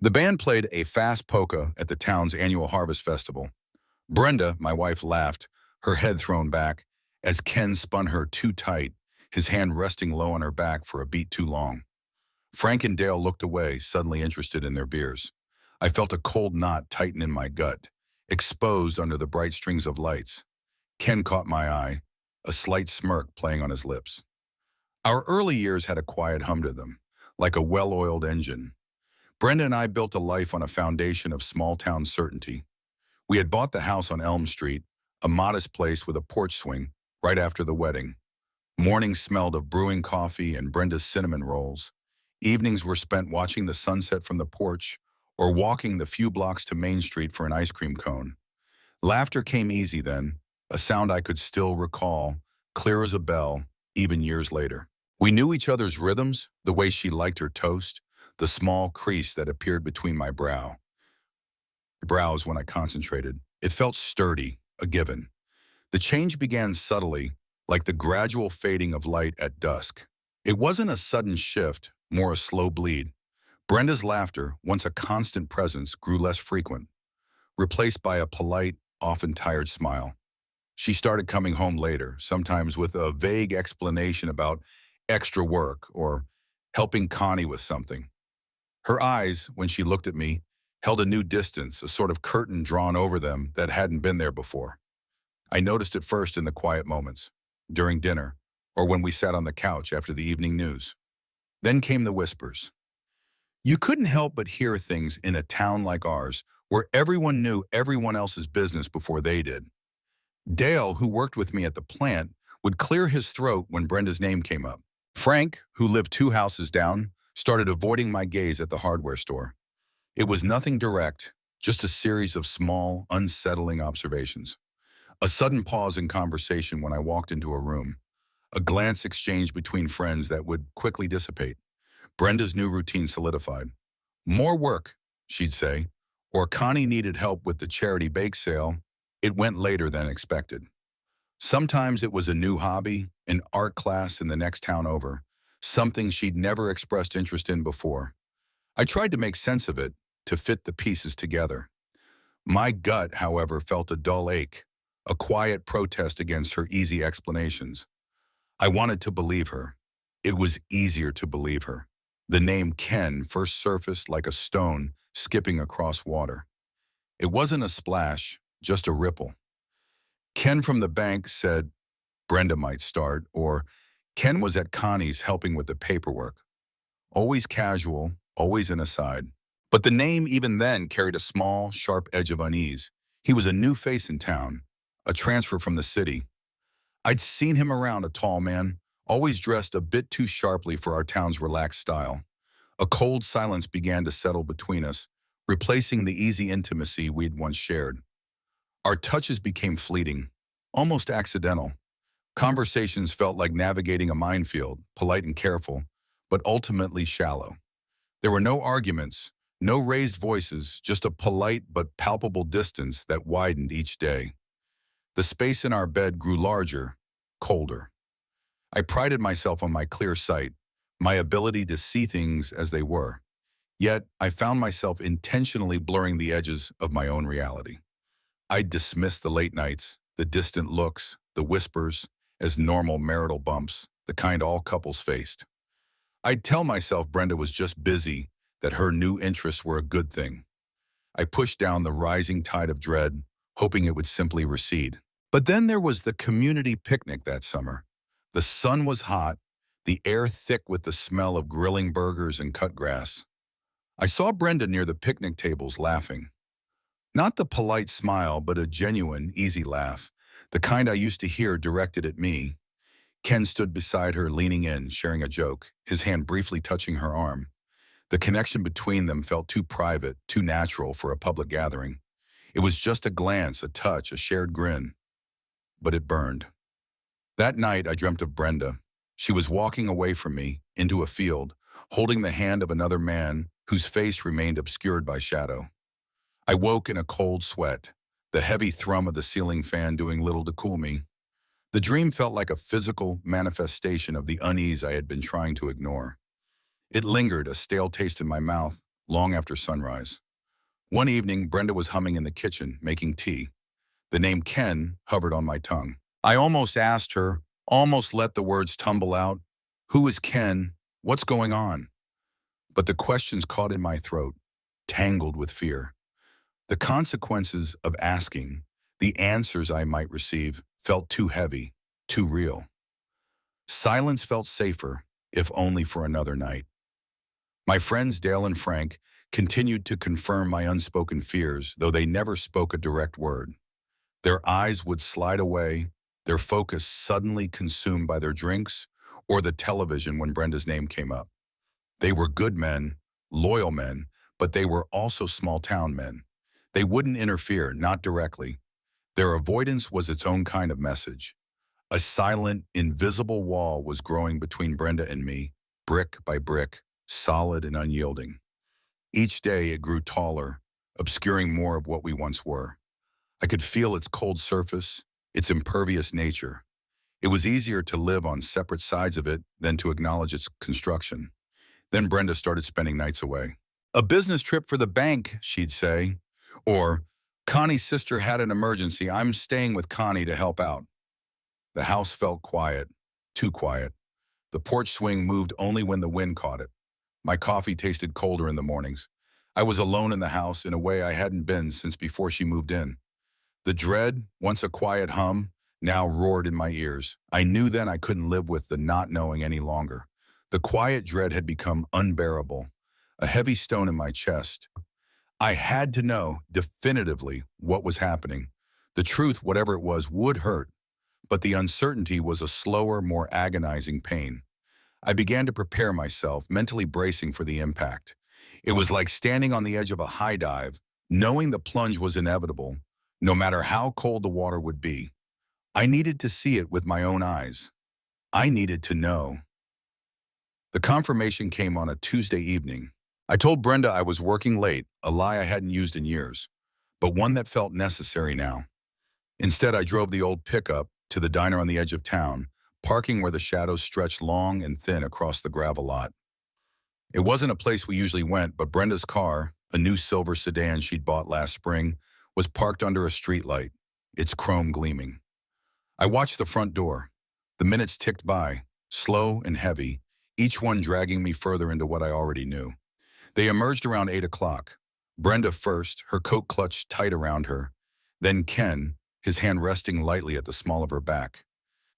The band played a fast polka at the town's annual harvest festival. Brenda, my wife, laughed, her head thrown back, as Ken spun her too tight, his hand resting low on her back for a beat too long. Frank and Dale looked away, suddenly interested in their beers. I felt a cold knot tighten in my gut, exposed under the bright strings of lights. Ken caught my eye, a slight smirk playing on his lips. Our early years had a quiet hum to them, like a well-oiled engine. Brenda and I built a life on a foundation of small-town certainty. We had bought the house on Elm Street, a modest place with a porch swing, right after the wedding. Mornings smelled of brewing coffee and Brenda's cinnamon rolls. Evenings were spent watching the sunset from the porch or walking the few blocks to Main Street for an ice cream cone. Laughter came easy then, a sound I could still recall, clear as a bell, even years later. We knew each other's rhythms, the way she liked her toast, the small crease that appeared between my brows when I concentrated. It felt sturdy, a given. The change began subtly, like the gradual fading of light at dusk. It wasn't a sudden shift, more a slow bleed. Brenda's laughter, once a constant presence, grew less frequent, replaced by a polite, often tired smile. She started coming home later, sometimes with a vague explanation about extra work or helping Connie with something. Her eyes, when she looked at me, held a new distance, a sort of curtain drawn over them that hadn't been there before. I noticed it first in the quiet moments, during dinner, or when we sat on the couch after the evening news. Then came the whispers. You couldn't help but hear things in a town like ours, where everyone knew everyone else's business before they did. Dale, who worked with me at the plant, would clear his throat when Brenda's name came up. Frank, who lived 2 houses down, started avoiding my gaze at the hardware store. It was nothing direct, just a series of small, unsettling observations. A sudden pause in conversation when I walked into a room. A glance exchanged between friends that would quickly dissipate. Brenda's new routine solidified. More work, she'd say, or Connie needed help with the charity bake sale. It went later than expected. Sometimes it was a new hobby, an art class in the next town over, something she'd never expressed interest in before. I tried to make sense of it, to fit the pieces together. My gut, however, felt a dull ache, a quiet protest against her easy explanations. I wanted to believe her. It was easier to believe her. The name Ken first surfaced like a stone skipping across water. It wasn't a splash, just a ripple. Ken from the bank said Brenda might start, or Ken was at Connie's helping with the paperwork. Always casual, always an aside. But the name even then carried a small, sharp edge of unease. He was a new face in town, a transfer from the city. I'd seen him around, a tall man, always dressed a bit too sharply for our town's relaxed style. A cold silence began to settle between us, replacing the easy intimacy we'd once shared. Our touches became fleeting, almost accidental. Conversations felt like navigating a minefield, polite and careful, but ultimately shallow. There were no arguments, no raised voices, just a polite but palpable distance that widened each day. The space in our bed grew larger, colder. I prided myself on my clear sight, my ability to see things as they were. Yet, I found myself intentionally blurring the edges of my own reality. I'd dismiss the late nights, the distant looks, the whispers, as normal marital bumps, the kind all couples faced. I'd tell myself Brenda was just busy, that her new interests were a good thing. I pushed down the rising tide of dread, hoping it would simply recede. But then there was the community picnic that summer. The sun was hot, the air thick with the smell of grilling burgers and cut grass. I saw Brenda near the picnic tables laughing. Not the polite smile, but a genuine, easy laugh, the kind I used to hear directed at me. Ken stood beside her, leaning in, sharing a joke, his hand briefly touching her arm. The connection between them felt too private, too natural for a public gathering. It was just a glance, a touch, a shared grin. But it burned. That night, I dreamt of Brenda. She was walking away from me, into a field, holding the hand of another man whose face remained obscured by shadow. I woke in a cold sweat, the heavy thrum of the ceiling fan doing little to cool me. The dream felt like a physical manifestation of the unease I had been trying to ignore. It lingered, a stale taste in my mouth, long after sunrise. One evening, Brenda was humming in the kitchen, making tea. The name Ken hovered on my tongue. I almost asked her, almost let the words tumble out. Who is Ken? What's going on? But the questions caught in my throat, tangled with fear. The consequences of asking, the answers I might receive, felt too heavy, too real. Silence felt safer, if only for another night. My friends Dale and Frank continued to confirm my unspoken fears, though they never spoke a direct word. Their eyes would slide away, their focus suddenly consumed by their drinks or the television when Brenda's name came up. They were good men, loyal men, but they were also small-town men. They wouldn't interfere, not directly. Their avoidance was its own kind of message. A silent, invisible wall was growing between Brenda and me, brick by brick, solid and unyielding. Each day it grew taller, obscuring more of what we once were. I could feel its cold surface, its impervious nature. It was easier to live on separate sides of it than to acknowledge its construction. Then Brenda started spending nights away. A business trip for the bank, she'd say. Or, Connie's sister had an emergency. I'm staying with Connie to help out. The house felt quiet, too quiet. The porch swing moved only when the wind caught it. My coffee tasted colder in the mornings. I was alone in the house in a way I hadn't been since before she moved in. The dread, once a quiet hum, now roared in my ears. I knew then I couldn't live with the not knowing any longer. The quiet dread had become unbearable, a heavy stone in my chest. I had to know definitively what was happening. The truth, whatever it was, would hurt, but the uncertainty was a slower, more agonizing pain. I began to prepare myself, mentally bracing for the impact. It was like standing on the edge of a high dive, knowing the plunge was inevitable, no matter how cold the water would be. I needed to see it with my own eyes. I needed to know. The confirmation came on a Tuesday evening. I told Brenda I was working late, a lie I hadn't used in years, but one that felt necessary now. Instead, I drove the old pickup to the diner on the edge of town, parking where the shadows stretched long and thin across the gravel lot. It wasn't a place we usually went, but Brenda's car, a new silver sedan she'd bought last spring, was parked under a streetlight, its chrome gleaming. I watched the front door. The minutes ticked by, slow and heavy, each one dragging me further into what I already knew. They emerged around 8 o'clock. Brenda first, her coat clutched tight around her. Then Ken, his hand resting lightly at the small of her back.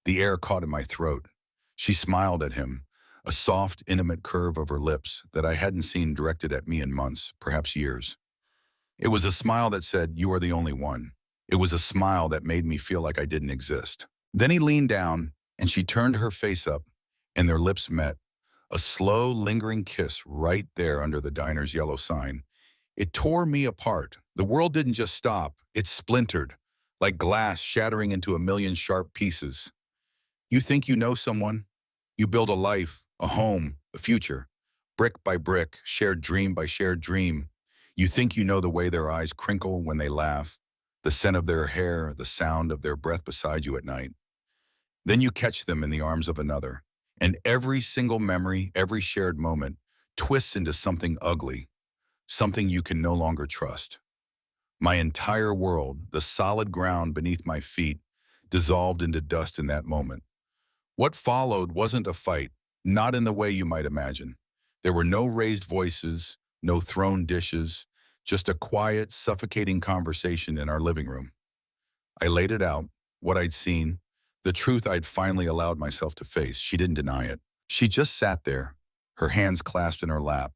The air caught in my throat. She smiled at him, a soft, intimate curve of her lips that I hadn't seen directed at me in months, perhaps years. It was a smile that said, "You are the only one." It was a smile that made me feel like I didn't exist. Then he leaned down, and she turned her face up, and their lips met. A slow, lingering kiss right there under the diner's yellow sign. It tore me apart. The world didn't just stop, it splintered, like glass shattering into a million sharp pieces. You think you know someone? You build a life, a home, a future, brick by brick, shared dream by shared dream. You think you know the way their eyes crinkle when they laugh, the scent of their hair, the sound of their breath beside you at night. Then you catch them in the arms of another, and every single memory, every shared moment, twists into something ugly, something you can no longer trust. My entire world, the solid ground beneath my feet, dissolved into dust in that moment. What followed wasn't a fight, not in the way you might imagine. There were no raised voices, no thrown dishes, just a quiet, suffocating conversation in our living room. I laid it out, what I'd seen, the truth I'd finally allowed myself to face. She didn't deny it. She just sat there, her hands clasped in her lap,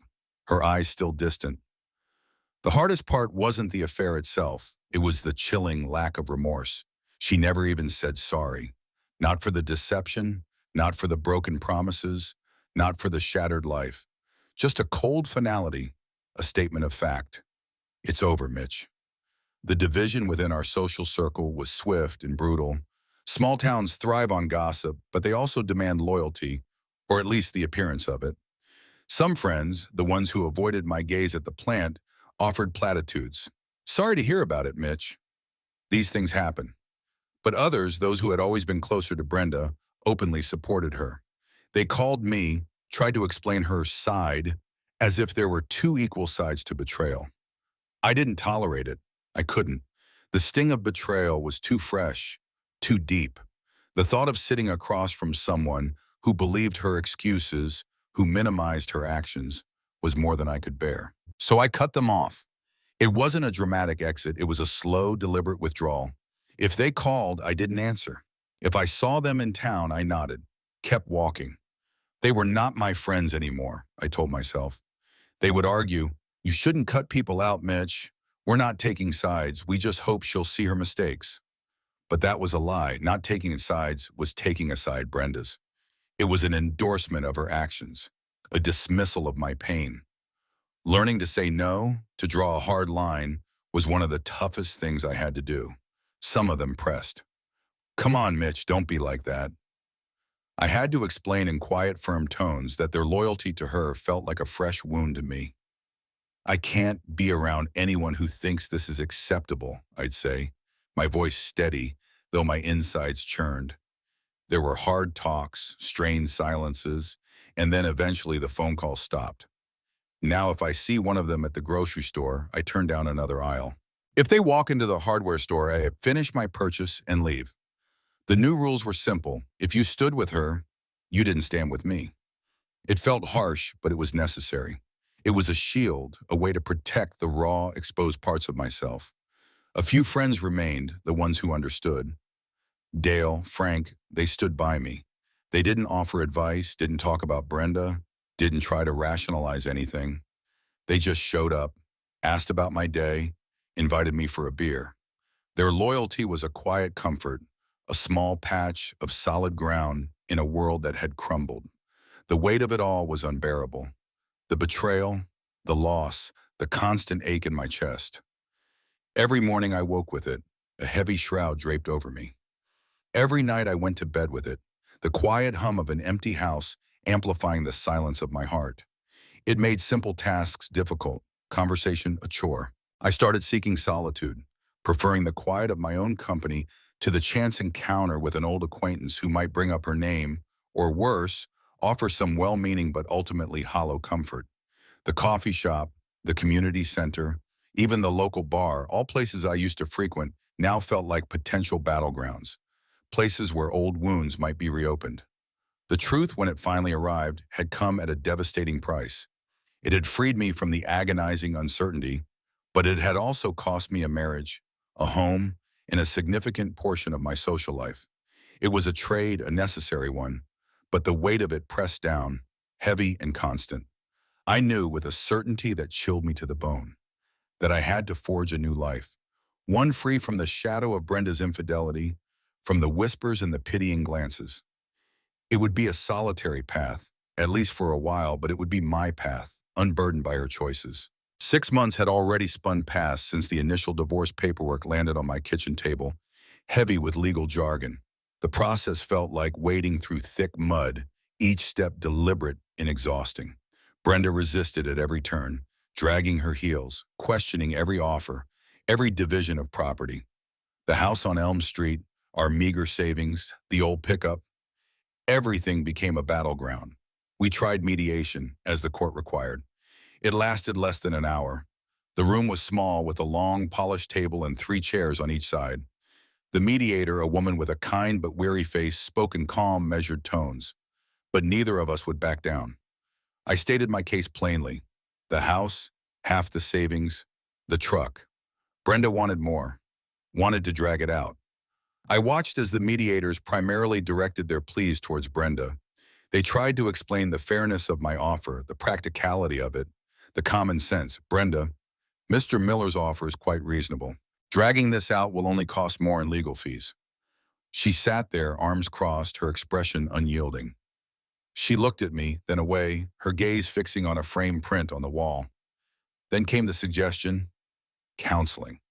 her eyes still distant. The hardest part wasn't the affair itself. It was the chilling lack of remorse. She never even said sorry. Not for the deception, not for the broken promises, not for the shattered life. Just a cold finality, a statement of fact. It's over, Mitch. The division within our social circle was swift and brutal. Small towns thrive on gossip, but they also demand loyalty, or at least the appearance of it. Some friends, the ones who avoided my gaze at the plant, offered platitudes. "Sorry to hear about it, Mitch." These things happen. But others, those who had always been closer to Brenda, openly supported her. They called me, tried to explain her side, as if there were two equal sides to betrayal. I didn't tolerate it. I couldn't. The sting of betrayal was too fresh, too deep. The thought of sitting across from someone who believed her excuses, who minimized her actions, was more than I could bear. So I cut them off. It wasn't a dramatic exit, it was a slow, deliberate withdrawal. If they called, I didn't answer. If I saw them in town, I nodded, kept walking. They were not my friends anymore, I told myself. They would argue, "You shouldn't cut people out, Mitch. We're not taking sides. We just hope she'll see her mistakes." But that was a lie. Not taking sides was taking aside Brenda's. It was an endorsement of her actions, a dismissal of my pain. Learning to say no, to draw a hard line, was one of the toughest things I had to do. Some of them pressed. "Come on, Mitch, don't be like that." I had to explain in quiet, firm tones that their loyalty to her felt like a fresh wound to me. "I can't be around anyone who thinks this is acceptable," I'd say, my voice steady, though my insides churned. There were hard talks, strained silences, and then eventually the phone call stopped. Now if I see one of them at the grocery store, I turn down another aisle. If they walk into the hardware store, I finish my purchase and leave. The new rules were simple. If you stood with her, you didn't stand with me. It felt harsh, but it was necessary. It was a shield, a way to protect the raw, exposed parts of myself. A few friends remained, the ones who understood. Dale, Frank, they stood by me. They didn't offer advice, didn't talk about Brenda, didn't try to rationalize anything. They just showed up, asked about my day, invited me for a beer. Their loyalty was a quiet comfort, a small patch of solid ground in a world that had crumbled. The weight of it all was unbearable. The betrayal, the loss, the constant ache in my chest. Every morning I woke with it, a heavy shroud draped over me. Every night I went to bed with it, the quiet hum of an empty house amplifying the silence of my heart. It made simple tasks difficult, conversation a chore. I started seeking solitude, preferring the quiet of my own company to the chance encounter with an old acquaintance who might bring up her name, or worse, offer some well-meaning but ultimately hollow comfort. The coffee shop, the community center, even the local bar, all places I used to frequent, now felt like potential battlegrounds, places where old wounds might be reopened. The truth, when it finally arrived, had come at a devastating price. It had freed me from the agonizing uncertainty, but it had also cost me a marriage, a home, and a significant portion of my social life. It was a trade, a necessary one, but the weight of it pressed down, heavy and constant. I knew with a certainty that chilled me to the bone, that I had to forge a new life, one free from the shadow of Brenda's infidelity, from the whispers and the pitying glances. It would be a solitary path, at least for a while, but it would be my path, unburdened by her choices. 6 months had already spun past since the initial divorce paperwork landed on my kitchen table, heavy with legal jargon. The process felt like wading through thick mud, each step deliberate and exhausting. Brenda resisted at every turn, dragging her heels, questioning every offer, every division of property. The house on Elm Street, our meager savings, the old pickup, everything became a battleground. We tried mediation, as the court required. It lasted less than an hour. The room was small, with a long, polished table and 3 chairs on each side. The mediator, a woman with a kind but weary face, spoke in calm, measured tones. But neither of us would back down. I stated my case plainly. The house, half the savings, the truck. Brenda wanted more, wanted to drag it out. I watched as the mediators primarily directed their pleas towards Brenda. They tried to explain the fairness of my offer, the practicality of it, the common sense. "Brenda, Mr. Miller's offer is quite reasonable. Dragging this out will only cost more in legal fees." She sat there, arms crossed, her expression unyielding. She looked at me, then away, her gaze fixing on a framed print on the wall. Then came the suggestion: counseling.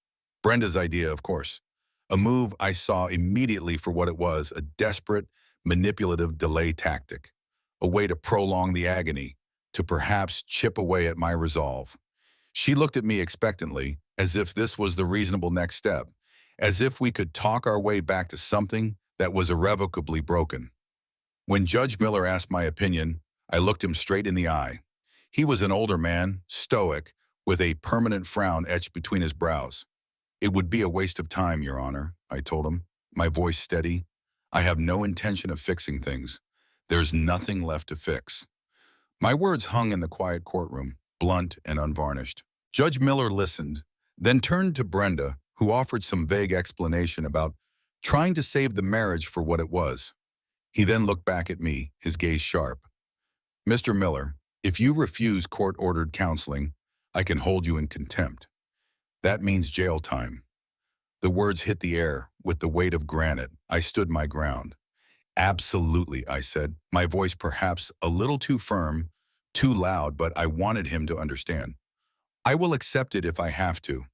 Brenda's idea, of course. A move I saw immediately for what it was, a desperate, manipulative delay tactic. A way to prolong the agony, to perhaps chip away at my resolve. She looked at me expectantly, as if this was the reasonable next step, as if we could talk our way back to something that was irrevocably broken. When Judge Miller asked my opinion, I looked him straight in the eye. He was an older man, stoic, with a permanent frown etched between his brows. "It would be a waste of time, Your Honor," I told him, my voice steady. "I have no intention of fixing things. There's nothing left to fix." My words hung in the quiet courtroom, blunt and unvarnished. Judge Miller listened, then turned to Brenda, who offered some vague explanation about trying to save the marriage for what it was. He then looked back at me, his gaze sharp. "Mr. Miller, if you refuse court-ordered counseling, I can hold you in contempt. That means jail time." The words hit the air with the weight of granite. I stood my ground. "Absolutely," I said, my voice perhaps a little too firm, too loud, but I wanted him to understand. "I will accept it if I have to.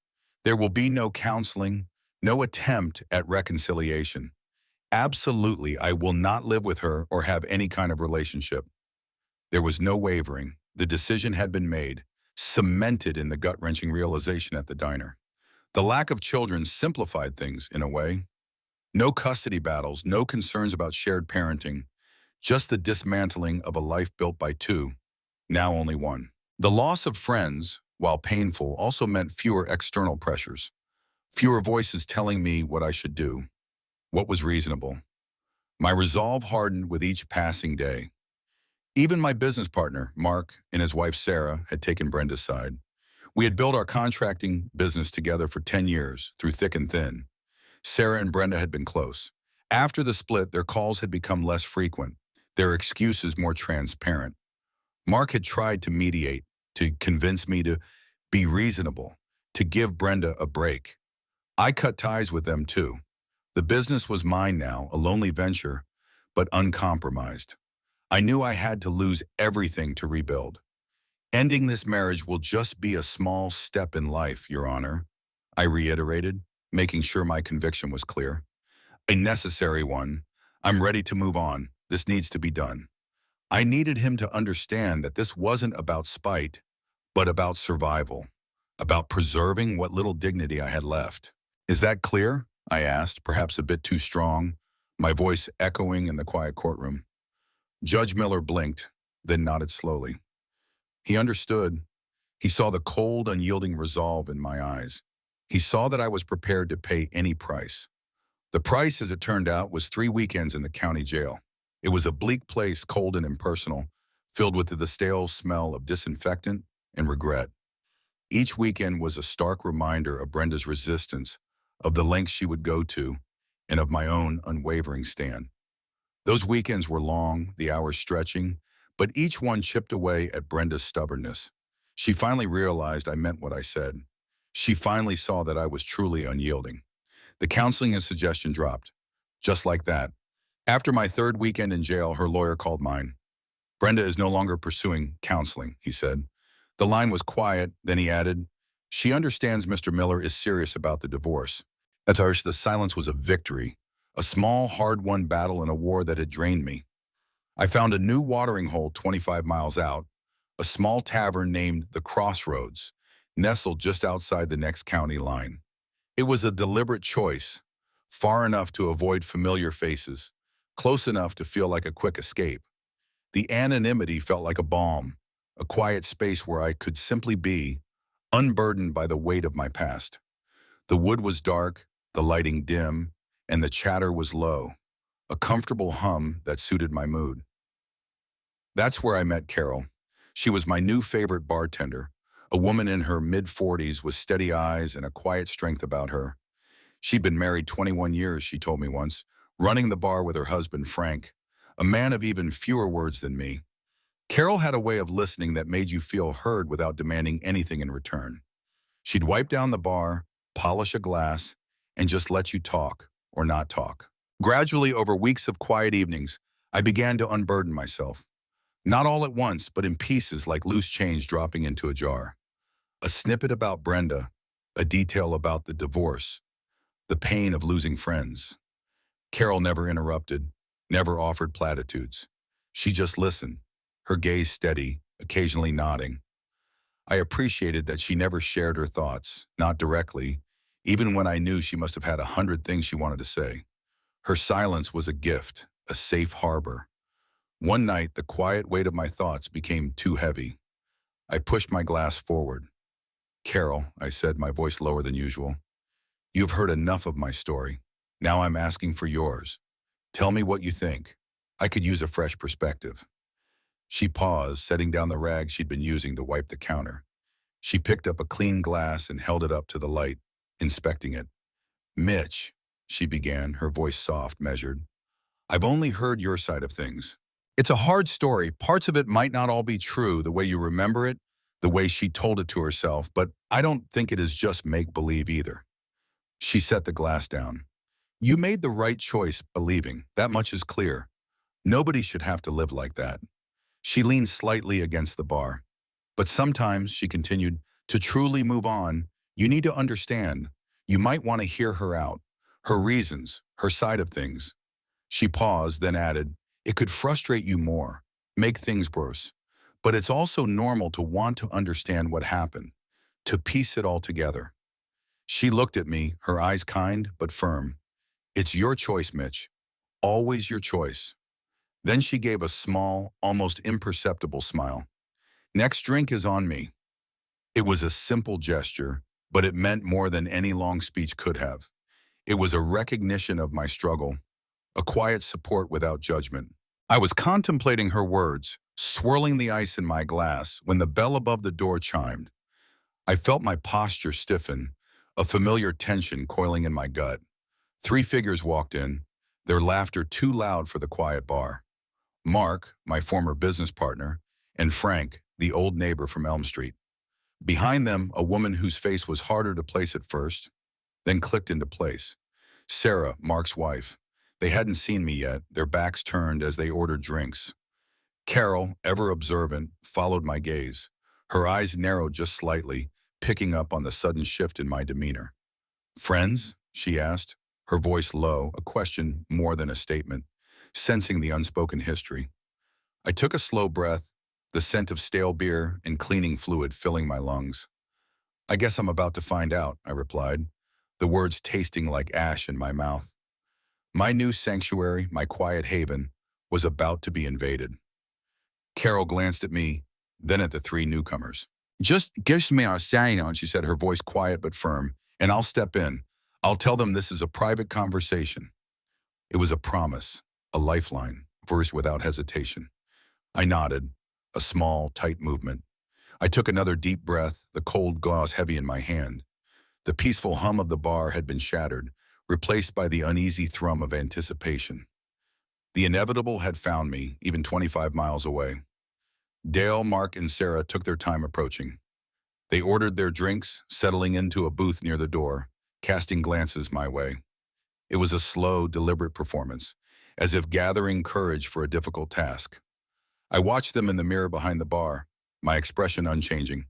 There will be no counseling, no attempt at reconciliation. Absolutely, I will not live with her or have any kind of relationship." There was no wavering. The decision had been made, cemented in the gut-wrenching realization at the diner. The lack of children simplified things in a way. No custody battles, no concerns about shared parenting, just the dismantling of a life built by two, now only one. The loss of friends, while painful, also meant fewer external pressures, fewer voices telling me what I should do, what was reasonable. My resolve hardened with each passing day. Even my business partner, Mark, and his wife, Sarah, had taken Brenda's side. We had built our contracting business together for 10 years, through thick and thin. Sarah and Brenda had been close. After the split, their calls had become less frequent, their excuses more transparent. Mark had tried to mediate, to convince me to be reasonable, to give Brenda a break. I cut ties with them too. The business was mine now, a lonely venture, but uncompromised. I knew I had to lose everything to rebuild. "Ending this marriage will just be a small step in life, Your Honor," I reiterated, making sure my conviction was clear. "A necessary one. I'm ready to move on. This needs to be done." I needed him to understand that this wasn't about spite, but about survival, about preserving what little dignity I had left. "Is that clear?" I asked, perhaps a bit too strong, my voice echoing in the quiet courtroom. Judge Miller blinked, then nodded slowly. He understood. He saw the cold, unyielding resolve in my eyes. He saw that I was prepared to pay any price. The price, as it turned out, was 3 weekends in the county jail. It was a bleak place, cold and impersonal, filled with the stale smell of disinfectant and regret. Each weekend was a stark reminder of Brenda's resistance, of the lengths she would go to, and of my own unwavering stand. Those weekends were long, the hours stretching, but each one chipped away at Brenda's stubbornness. She finally realized I meant what I said. She finally saw that I was truly unyielding. The counseling and suggestion dropped. Just like that. After my 3rd weekend in jail, her lawyer called mine. "Brenda is no longer pursuing counseling," he said. The line was quiet, then he added, "She understands Mr. Miller is serious about the divorce." At first, the silence was a victory, a small, hard-won battle in a war that had drained me. I found a new watering hole 25 miles out, a small tavern named The Crossroads, nestled just outside the next county line. It was a deliberate choice, far enough to avoid familiar faces, close enough to feel like a quick escape. The anonymity felt like a balm, a quiet space where I could simply be, unburdened by the weight of my past. The wood was dark, the lighting dim, and the chatter was low, a comfortable hum that suited my mood. That's where I met Carol. She was my new favorite bartender, a woman in her mid-40s with steady eyes and a quiet strength about her. She'd been married 21 years, she told me once, running the bar with her husband, Frank, a man of even fewer words than me. Carol had a way of listening that made you feel heard without demanding anything in return. She'd wipe down the bar, polish a glass, and just let you talk or not talk. Gradually, over weeks of quiet evenings, I began to unburden myself. Not all at once, but in pieces like loose change dropping into a jar. A snippet about Brenda, a detail about the divorce, the pain of losing friends. Carol never interrupted, never offered platitudes. She just listened, her gaze steady, occasionally nodding. I appreciated that she never shared her thoughts, not directly, even when I knew she must have had 100 things she wanted to say. Her silence was a gift, a safe harbor. One night, the quiet weight of my thoughts became too heavy. I pushed my glass forward. Carol, I said, my voice lower than usual, you've heard enough of my story. Now I'm asking for yours. Tell me what you think. I could use a fresh perspective. She paused, setting down the rag she'd been using to wipe the counter. She picked up a clean glass and held it up to the light, inspecting it. Mitch, she began, her voice soft, measured. I've only heard your side of things. It's a hard story. Parts of it might not all be true the way you remember it, the way she told it to herself, but I don't think it is just make-believe either. She set the glass down. You made the right choice believing. That much is clear. Nobody should have to live like that. She leaned slightly against the bar. But sometimes, she continued, to truly move on, you need to understand. You might want to hear her out, her reasons, her side of things. She paused, then added, it could frustrate you more, make things worse. But it's also normal to want to understand what happened, to piece it all together. She looked at me, her eyes kind but firm. It's your choice, Mitch. Always your choice. Then she gave a small, almost imperceptible smile. Next drink is on me. It was a simple gesture, but it meant more than any long speech could have. It was a recognition of my struggle, a quiet support without judgment. I was contemplating her words, swirling the ice in my glass, when the bell above the door chimed. I felt my posture stiffen, a familiar tension coiling in my gut. 3 figures walked in, their laughter too loud for the quiet bar. Mark, my former business partner, and Frank, the old neighbor from Elm Street. Behind them, a woman whose face was harder to place at first, then clicked into place. Sarah, Mark's wife. They hadn't seen me yet, their backs turned as they ordered drinks. Carol, ever observant, followed my gaze. Her eyes narrowed just slightly, picking up on the sudden shift in my demeanor. Friends? She asked, her voice low, a question more than a statement, sensing the unspoken history. I took a slow breath, the scent of stale beer and cleaning fluid filling my lungs. I guess I'm about to find out, I replied, the words tasting like ash in my mouth. My new sanctuary, my quiet haven, was about to be invaded. Carol glanced at me, then at the 3 newcomers. Just give me our sign on, she said, her voice quiet but firm, and I'll step in. I'll tell them this is a private conversation. It was a promise, a lifeline, voiced without hesitation. I nodded, a small, tight movement. I took another deep breath, the cold gauze heavy in my hand. The peaceful hum of the bar had been shattered, replaced by the uneasy thrum of anticipation. The inevitable had found me, even 25 miles away. Dale, Mark, and Sarah took their time approaching. They ordered their drinks, settling into a booth near the door, casting glances my way. It was a slow, deliberate performance, as if gathering courage for a difficult task. I watched them in the mirror behind the bar, my expression unchanging.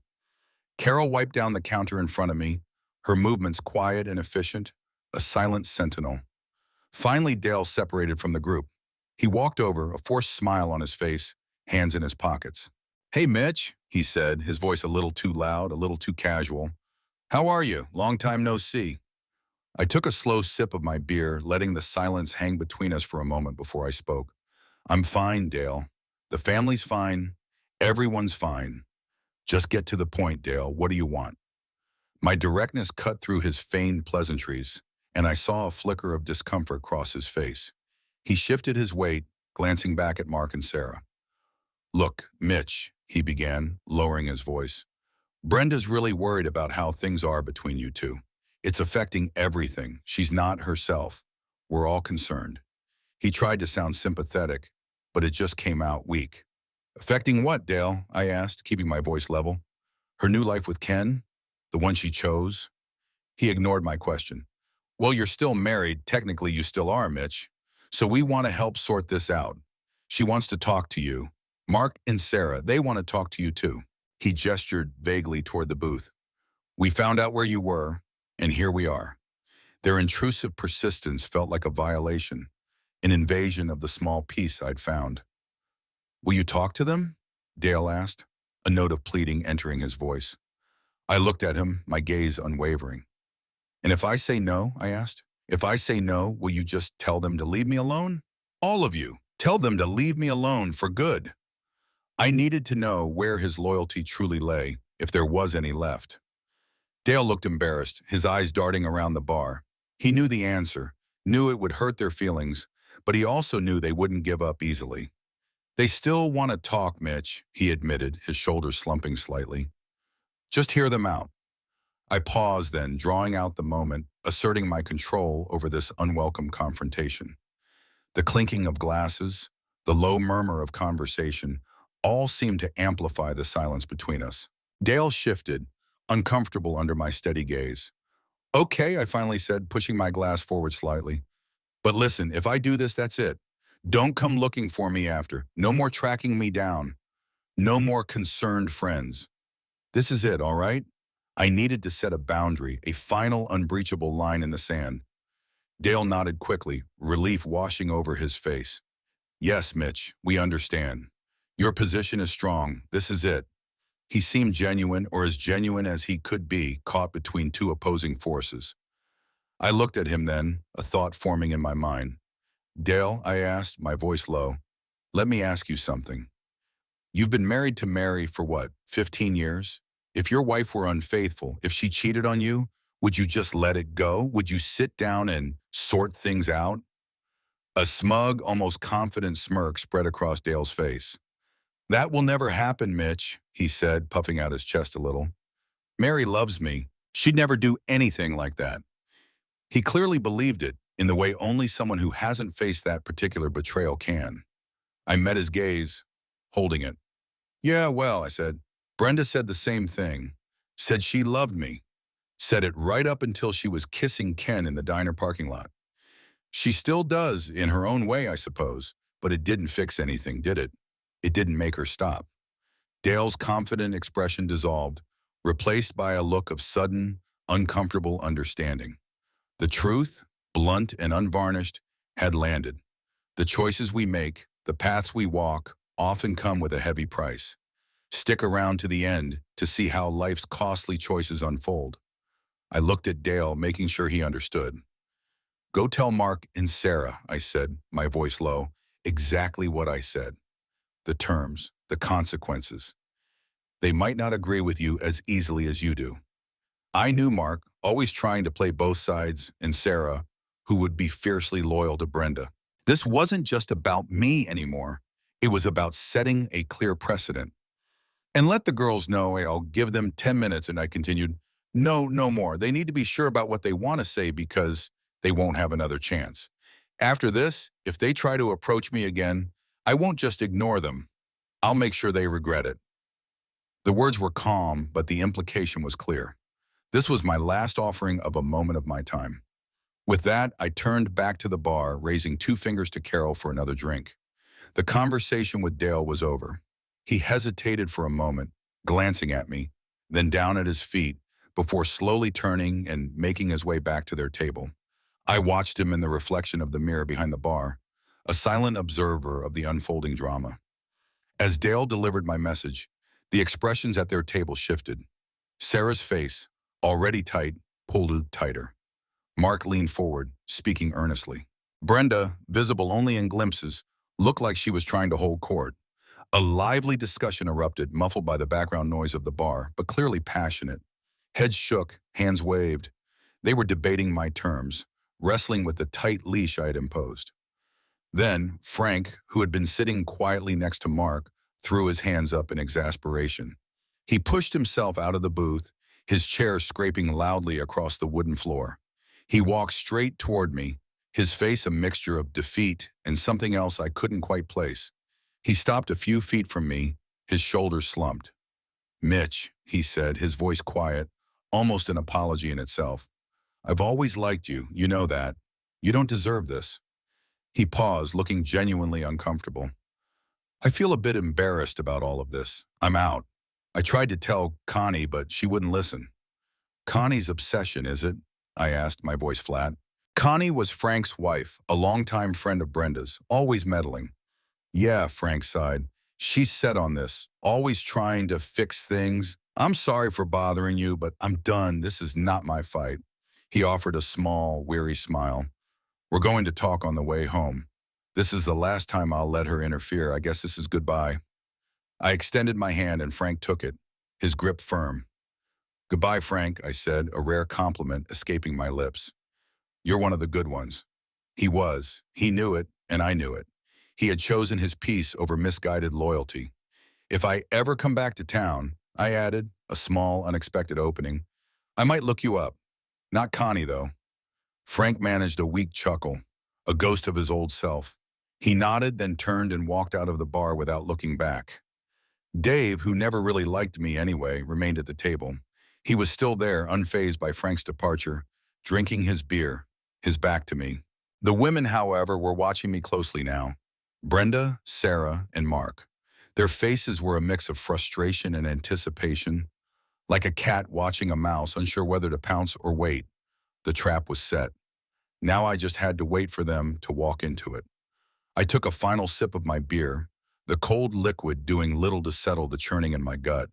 Carol wiped down the counter in front of me, her movements quiet and efficient, a silent sentinel. Finally, Dale separated from the group. He walked over, a forced smile on his face, hands in his pockets. Hey, Mitch, he said, his voice a little too loud, a little too casual. How are you? Long time no see. I took a slow sip of my beer, letting the silence hang between us for a moment before I spoke. I'm fine, Dale. The family's fine. Everyone's fine. Just get to the point, Dale. What do you want? My directness cut through his feigned pleasantries, and I saw a flicker of discomfort cross his face. He shifted his weight, glancing back at Mark and Sarah. Look, Mitch, he began, lowering his voice. Brenda's really worried about how things are between you two. It's affecting everything. She's not herself. We're all concerned. He tried to sound sympathetic, but it just came out weak. Affecting what, Dale? I asked, keeping my voice level. Her new life with Ken? The one she chose? He ignored my question. Well, you're still married. Technically, you still are, Mitch. So we want to help sort this out. She wants to talk to you. Mark and Sarah, they want to talk to you too. He gestured vaguely toward the booth. We found out where you were, and here we are. Their intrusive persistence felt like a violation, an invasion of the small peace I'd found. Will you talk to them? Dale asked, a note of pleading entering his voice. I looked at him, my gaze unwavering. And if I say no, I asked, if I say no, will you just tell them to leave me alone? All of you, tell them to leave me alone for good. I needed to know where his loyalty truly lay, if there was any left. Dale looked embarrassed, his eyes darting around the bar. He knew the answer, knew it would hurt their feelings, but he also knew they wouldn't give up easily. They still want to talk, Mitch, he admitted, his shoulders slumping slightly. Just hear them out. I paused then, drawing out the moment, asserting my control over this unwelcome confrontation. The clinking of glasses, the low murmur of conversation, all seemed to amplify the silence between us. Dale shifted, uncomfortable under my steady gaze. Okay, I finally said, pushing my glass forward slightly. But listen, if I do this, that's it. Don't come looking for me after. No more tracking me down. No more concerned friends. This is it, all right? I needed to set a boundary, a final unbreachable line in the sand. Dale nodded quickly, relief washing over his face. Yes, Mitch, we understand. Your position is strong. This is it. He seemed genuine, or as genuine as he could be, caught between two opposing forces. I looked at him then, a thought forming in my mind. Dale, I asked, my voice low, let me ask you something. You've been married to Mary for what, 15 years? If your wife were unfaithful, if she cheated on you, would you just let it go? Would you sit down and sort things out? A smug, almost confident smirk spread across Dale's face. That will never happen, Mitch, he said, puffing out his chest a little. Mary loves me. She'd never do anything like that. He clearly believed it, in the way only someone who hasn't faced that particular betrayal can. I met his gaze, holding it. Yeah, well, I said. Brenda said the same thing. Said she loved me. Said it right up until she was kissing Ken in the diner parking lot. She still does, in her own way, I suppose, but it didn't fix anything, did it? It didn't make her stop. Dale's confident expression dissolved, replaced by a look of sudden, uncomfortable understanding. The truth, blunt and unvarnished, had landed. The choices we make, the paths we walk, often come with a heavy price. Stick around to the end to see how life's costly choices unfold. I looked at Dale, making sure he understood. Go tell Mark and Sarah, I said, my voice low, exactly what I said. The terms, the consequences. They might not agree with you as easily as you do. I knew Mark, always trying to play both sides, and Sarah, who would be fiercely loyal to Brenda. This wasn't just about me anymore. It was about setting a clear precedent. And let the girls know, I'll give them 10 minutes, and I continued, no more. They need to be sure about what they want to say because they won't have another chance. After this, if they try to approach me again, I won't just ignore them. I'll make sure they regret it. The words were calm, but the implication was clear. This was my last offering of a moment of my time. With that, I turned back to the bar, raising 2 fingers to Carol for another drink. The conversation with Dale was over. He hesitated for a moment, glancing at me, then down at his feet, before slowly turning and making his way back to their table. I watched him in the reflection of the mirror behind the bar, a silent observer of the unfolding drama. As Dale delivered my message, the expressions at their table shifted. Sarah's face, already tight, pulled tighter. Mark leaned forward, speaking earnestly. Brenda, visible only in glimpses, looked like she was trying to hold court. A lively discussion erupted, muffled by the background noise of the bar, but clearly passionate. Heads shook, hands waved. They were debating my terms, wrestling with the tight leash I had imposed. Then, Frank, who had been sitting quietly next to Mark, threw his hands up in exasperation. He pushed himself out of the booth, his chair scraping loudly across the wooden floor. He walked straight toward me, his face a mixture of defeat and something else I couldn't quite place. He stopped a few feet from me, his shoulders slumped. Mitch, he said, his voice quiet, almost an apology in itself. I've always liked you, you know that. You don't deserve this. He paused, looking genuinely uncomfortable. I feel a bit embarrassed about all of this. I'm out. I tried to tell Connie, but she wouldn't listen. Connie's obsession, is it? I asked, my voice flat. Connie was Frank's wife, a longtime friend of Brenda's, always meddling. Yeah, Frank sighed. She's set on this, always trying to fix things. I'm sorry for bothering you, but I'm done. This is not my fight. He offered a small, weary smile. We're going to talk on the way home. This is the last time I'll let her interfere. I guess this is goodbye. I extended my hand and Frank took it, his grip firm. "Goodbye, Frank," I said, a rare compliment escaping my lips. "You're one of the good ones." He was. He knew it, and I knew it. He had chosen his peace over misguided loyalty. "If I ever come back to town," I added, a small, unexpected opening, "I might look you up. Not Connie, though." Frank managed a weak chuckle, a ghost of his old self. He nodded, then turned and walked out of the bar without looking back. Dave, who never really liked me anyway, remained at the table. He was still there, unfazed by Frank's departure, drinking his beer, his back to me. The women, however, were watching me closely now. Brenda, Sarah, and Mark. Their faces were a mix of frustration and anticipation, like a cat watching a mouse, unsure whether to pounce or wait. The trap was set. Now I just had to wait for them to walk into it. I took a final sip of my beer, the cold liquid doing little to settle the churning in my gut.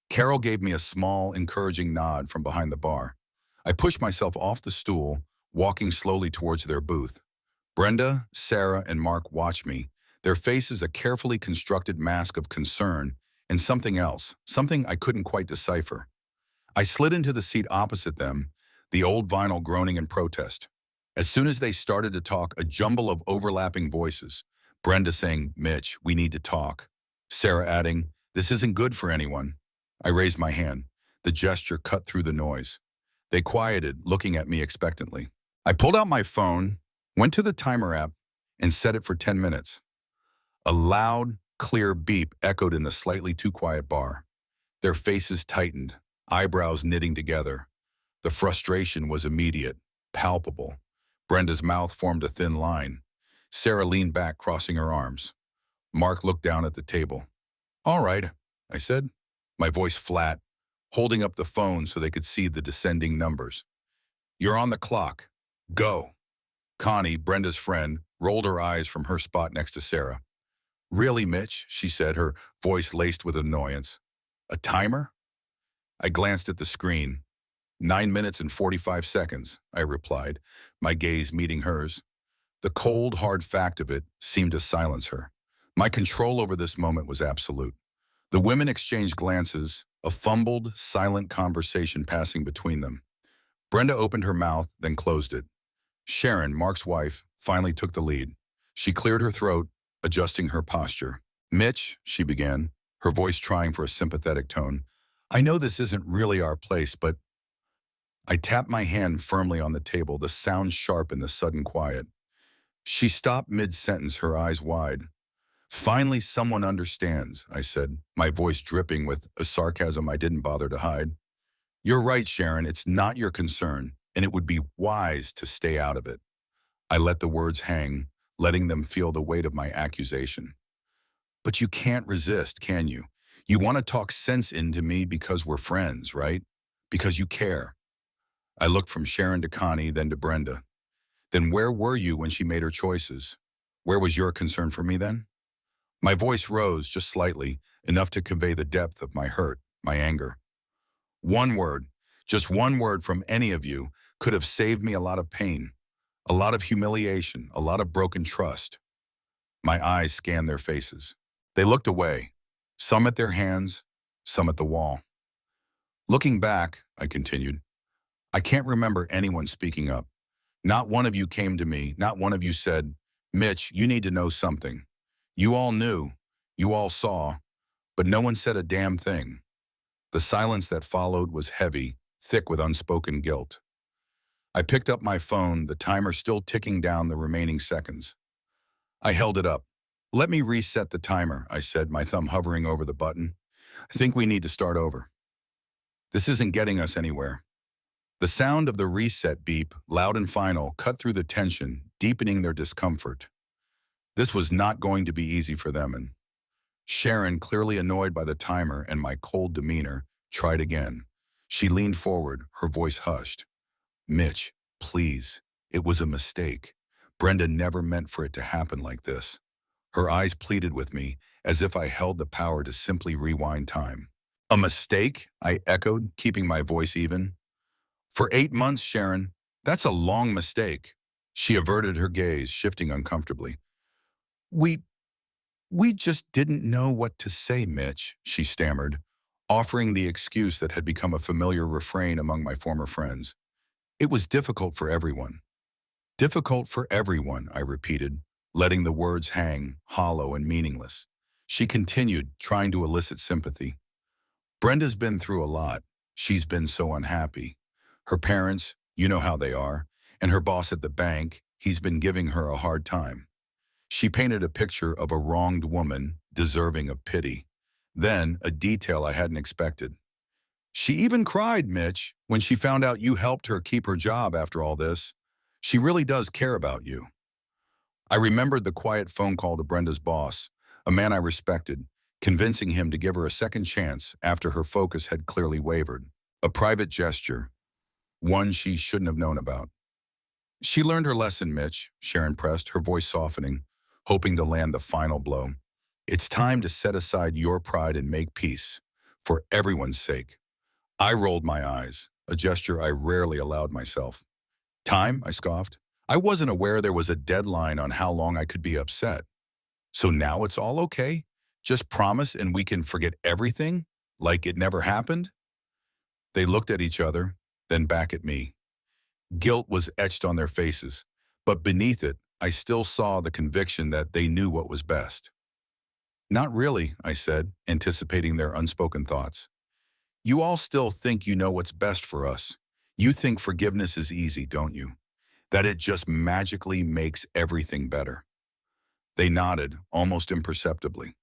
Carol gave me a small, encouraging nod from behind the bar. I pushed myself off the stool, walking slowly towards their booth. Brenda, Sarah, and Mark watched me, their faces a carefully constructed mask of concern and something else, something I couldn't quite decipher. I slid into the seat opposite them, the old vinyl groaning in protest. As soon as they started to talk, a jumble of overlapping voices. Brenda saying, "Mitch, we need to talk." Sarah adding, "This isn't good for anyone." I raised my hand. The gesture cut through the noise. They quieted, looking at me expectantly. I pulled out my phone, went to the timer app, and set it for 10 minutes. A loud, clear beep echoed in the slightly too quiet bar. Their faces tightened, eyebrows knitting together. The frustration was immediate, palpable. Brenda's mouth formed a thin line. Sarah leaned back, crossing her arms. Mark looked down at the table. "All right," I said, my voice flat, holding up the phone so they could see the descending numbers. "You're on the clock. Go." Connie, Brenda's friend, rolled her eyes from her spot next to Sarah. "Really, Mitch?" she said, her voice laced with annoyance. "A timer?" I glanced at the screen. 9 minutes and 45 seconds, I replied, my gaze meeting hers. The cold, hard fact of it seemed to silence her. My control over this moment was absolute. The women exchanged glances, a fumbled, silent conversation passing between them. Brenda opened her mouth, then closed it. Sharon, Mark's wife, finally took the lead. She cleared her throat, adjusting her posture. "Mitch," she began, her voice trying for a sympathetic tone, "I know this isn't really our place, but—" I tapped my hand firmly on the table, the sound sharp in the sudden quiet. She stopped mid-sentence, her eyes wide. "Finally, someone understands," I said, my voice dripping with a sarcasm I didn't bother to hide. "You're right, Sharon, it's not your concern, and it would be wise to stay out of it." I let the words hang, letting them feel the weight of my accusation. "But you can't resist, can you? You want to talk sense into me because we're friends, right? Because you care." I looked from Sharon to Connie, then to Brenda. "Then where were you when she made her choices? Where was your concern for me then?" My voice rose just slightly, enough to convey the depth of my hurt, my anger. One word, just one word from any of you could have saved me a lot of pain, a lot of humiliation, a lot of broken trust. My eyes scanned their faces. They looked away, some at their hands, some at the wall. "Looking back," I continued, "I can't remember anyone speaking up. Not one of you came to me, not one of you said, 'Mitch, you need to know something.' You all knew, you all saw, but no one said a damn thing." The silence that followed was heavy, thick with unspoken guilt. I picked up my phone, the timer still ticking down the remaining seconds. I held it up. "Let me reset the timer," I said, my thumb hovering over the button. "I think we need to start over. This isn't getting us anywhere." The sound of the reset beep, loud and final, cut through the tension, deepening their discomfort. This was not going to be easy for them, and Sharon, clearly annoyed by the timer and my cold demeanor, tried again. She leaned forward, her voice hushed. "Mitch, please, it was a mistake. Brenda never meant for it to happen like this." Her eyes pleaded with me, as if I held the power to simply rewind time. "A mistake?" I echoed, keeping my voice even. "For 8 months, Sharon, that's a long mistake." She averted her gaze, shifting uncomfortably. We We just didn't know what to say, Mitch, she stammered, offering the excuse that had become a familiar refrain among my former friends. It was difficult for everyone. Difficult for everyone, I repeated, letting the words hang, hollow and meaningless. She continued, trying to elicit sympathy. Brenda's been through a lot. She's been so unhappy. Her parents, you know how they are, and her boss at the bank, he's been giving her a hard time. She painted a picture of a wronged woman deserving of pity. Then, a detail I hadn't expected. She even cried, Mitch, when she found out you helped her keep her job after all this. She really does care about you. I remembered the quiet phone call to Brenda's boss, a man I respected, convincing him to give her a second chance after her focus had clearly wavered. A private gesture, one she shouldn't have known about. She learned her lesson, Mitch, Sharon pressed, her voice softening, hoping to land the final blow. It's time to set aside your pride and make peace, for everyone's sake. I rolled my eyes, a gesture I rarely allowed myself. Time, I scoffed. I wasn't aware there was a deadline on how long I could be upset. So now it's all okay? Just promise and we can forget everything? Like it never happened? They looked at each other, then back at me. Guilt was etched on their faces, but beneath it, I still saw the conviction that they knew what was best. Not really, I said, anticipating their unspoken thoughts. You all still think you know what's best for us. You think forgiveness is easy, don't you? That it just magically makes everything better. They nodded, almost imperceptibly.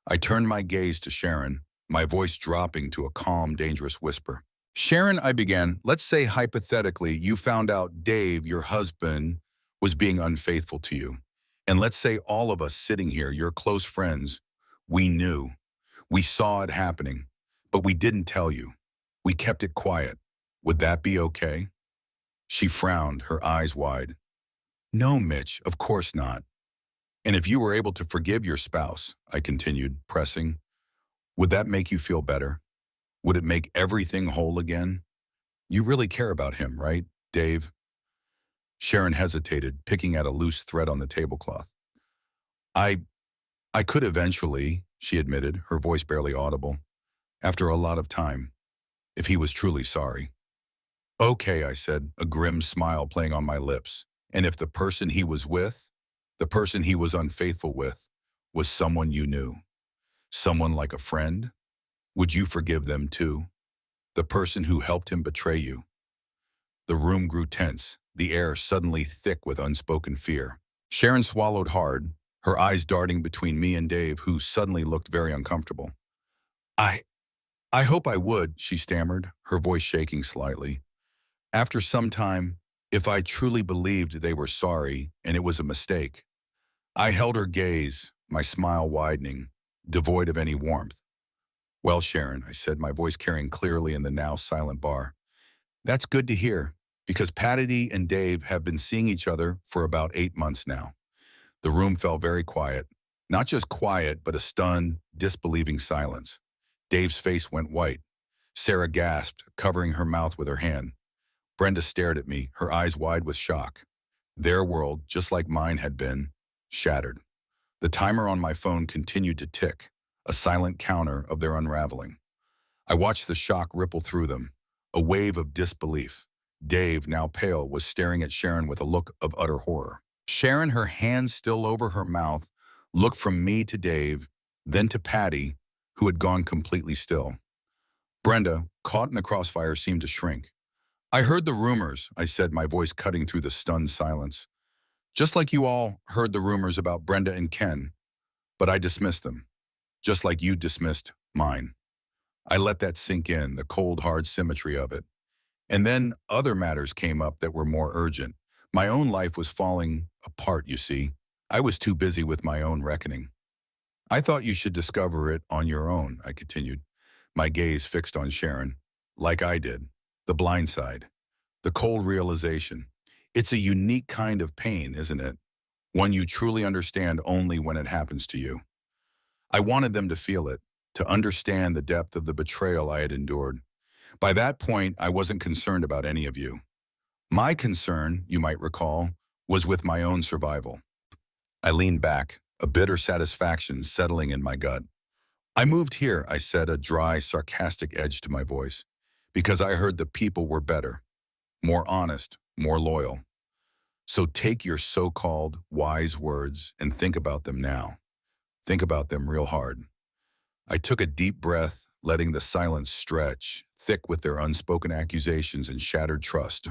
I turned my gaze to Sharon, my voice dropping to a calm, dangerous whisper. Sharon, I began, let's say hypothetically you found out Dave, your husband, was being unfaithful to you. And let's say all of us sitting here, your close friends, we knew. We saw it happening, but we didn't tell you. We kept it quiet. Would that be okay? She frowned, her eyes wide. No, Mitch, of course not. And if you were able to forgive your spouse, I continued, pressing, would that make you feel better? Would it make everything whole again? You really care about him, right, Dave? Sharon hesitated, picking at a loose thread on the tablecloth. I could eventually, she admitted, her voice barely audible, after a lot of time, if he was truly sorry. Okay, I said, a grim smile playing on my lips. And if the person he was with, the person he was unfaithful with, was someone you knew, someone like a friend, would you forgive them too? The person who helped him betray you? The room grew tense, the air suddenly thick with unspoken fear. Sharon swallowed hard, her eyes darting between me and Dave, who suddenly looked very uncomfortable. I hope I would, she stammered, her voice shaking slightly. After some time, if I truly believed they were sorry and it was a mistake. I held her gaze, my smile widening, devoid of any warmth. Well, Sharon, I said, my voice carrying clearly in the now silent bar. That's good to hear, because Patty and Dave have been seeing each other for about 8 months now. The room fell very quiet. Not just quiet, but a stunned, disbelieving silence. Dave's face went white. Sarah gasped, covering her mouth with her hand. Brenda stared at me, her eyes wide with shock. Their world, just like mine had been, shattered. The timer on my phone continued to tick, a silent counter of their unraveling. I watched the shock ripple through them, a wave of disbelief. Dave, now pale, was staring at Sharon with a look of utter horror. Sharon, her hands still over her mouth, looked from me to Dave, then to Patty, who had gone completely still. Brenda, caught in the crossfire, seemed to shrink. I heard the rumors, I said, my voice cutting through the stunned silence. Just like you all heard the rumors about Brenda and Ken, but I dismissed them, just like you dismissed mine. I let that sink in, the cold, hard symmetry of it. And then other matters came up that were more urgent. My own life was falling apart, you see. I was too busy with my own reckoning. I thought you should discover it on your own, I continued, my gaze fixed on Sharon, like I did. The blind side, the cold realization. It's a unique kind of pain, isn't it? One you truly understand only when it happens to you. I wanted them to feel it, to understand the depth of the betrayal I had endured. By that point, I wasn't concerned about any of you. My concern, you might recall, was with my own survival. I leaned back, a bitter satisfaction settling in my gut. I moved here, I said, a dry, sarcastic edge to my voice, because I heard the people were better, more honest, more loyal. So take your so-called wise words and think about them now. Think about them real hard. I took a deep breath, letting the silence stretch, thick with their unspoken accusations and shattered trust.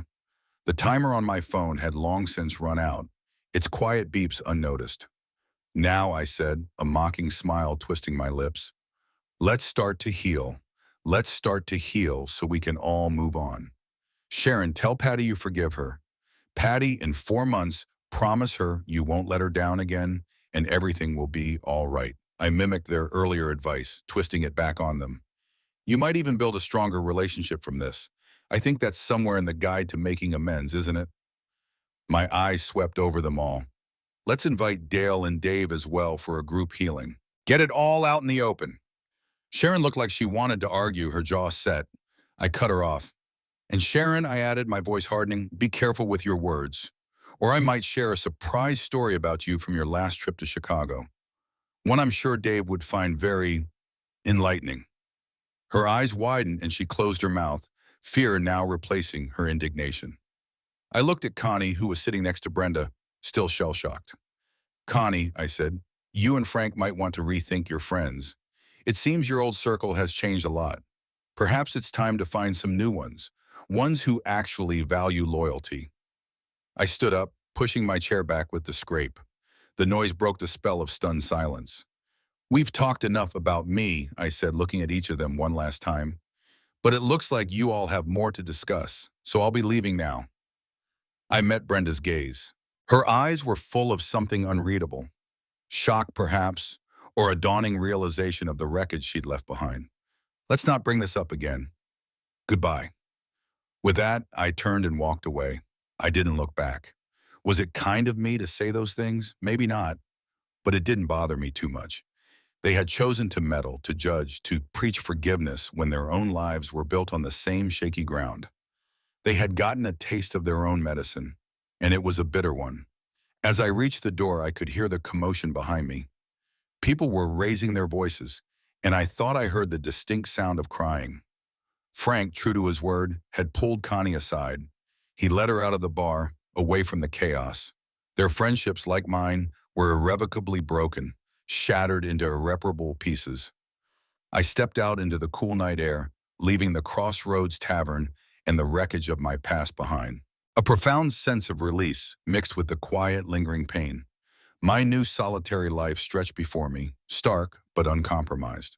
The timer on my phone had long since run out, its quiet beeps unnoticed. Now, I said, a mocking smile twisting my lips, let's start to heal. Let's start to heal so we can all move on. Sharon, tell Patty you forgive her. Patty, in 4 months, promise her you won't let her down again and everything will be all right. I mimicked their earlier advice, twisting it back on them. You might even build a stronger relationship from this. I think that's somewhere in the guide to making amends, isn't it? My eyes swept over them all. Let's invite Dale and Dave as well for a group healing. Get it all out in the open. Sharon looked like she wanted to argue, her jaw set. I cut her off. And Sharon, I added, my voice hardening, be careful with your words. Or I might share a surprise story about you from your last trip to Chicago. One I'm sure Dave would find very enlightening. Her eyes widened and she closed her mouth, fear now replacing her indignation. I looked at Connie, who was sitting next to Brenda, still shell-shocked. Connie, I said, you and Frank might want to rethink your friends. It seems your old circle has changed a lot. Perhaps it's time to find some new ones who actually value loyalty. I stood up, pushing my chair back with the scrape. The noise broke the spell of stunned silence. We've talked enough about me, I said, looking at each of them one last time. But it looks like you all have more to discuss, so I'll be leaving now. I met Brenda's gaze. Her eyes were full of something unreadable. Shock, perhaps, or a dawning realization of the wreckage she'd left behind. Let's not bring this up again. Goodbye. With that, I turned and walked away. I didn't look back. Was it kind of me to say those things? Maybe not, but it didn't bother me too much. They had chosen to meddle, to judge, to preach forgiveness when their own lives were built on the same shaky ground. They had gotten a taste of their own medicine, and it was a bitter one. As I reached the door, I could hear the commotion behind me. People were raising their voices, and I thought I heard the distinct sound of crying. Frank, true to his word, had pulled Connie aside. He led her out of the bar, away from the chaos. Their friendships, like mine, were irrevocably broken, shattered into irreparable pieces. I stepped out into the cool night air, leaving the Crossroads Tavern and the wreckage of my past behind. A profound sense of release mixed with the quiet, lingering pain. My new solitary life stretched before me, stark but uncompromised.